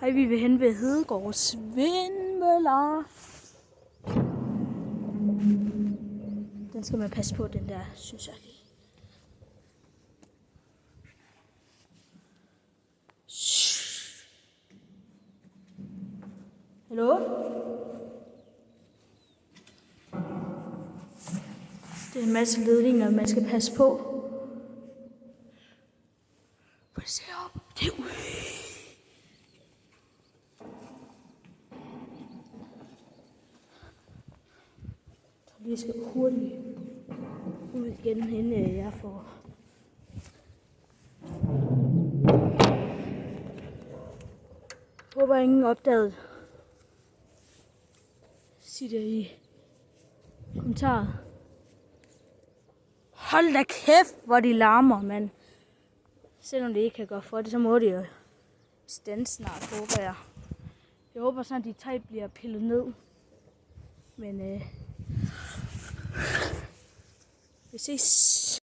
Hej, vi vil hen ved Hedegaards vindmøller. Den skal man passe på, den der, synes jeg lige. Hallo? Det er en masse ledninger, man skal passe på. Prøv at se op. Det er jeg skal hurtigt ud igen, inden jeg får... Håber ingen opdaget. Sig det i kommentarer. Hold da kæft, hvor de larmer, mand. Selvom det ikke kan gøre for det, så må de jo stands snart, håber jeg. Jeg håber sådan, at de tag bliver pillet ned. Men vi ses.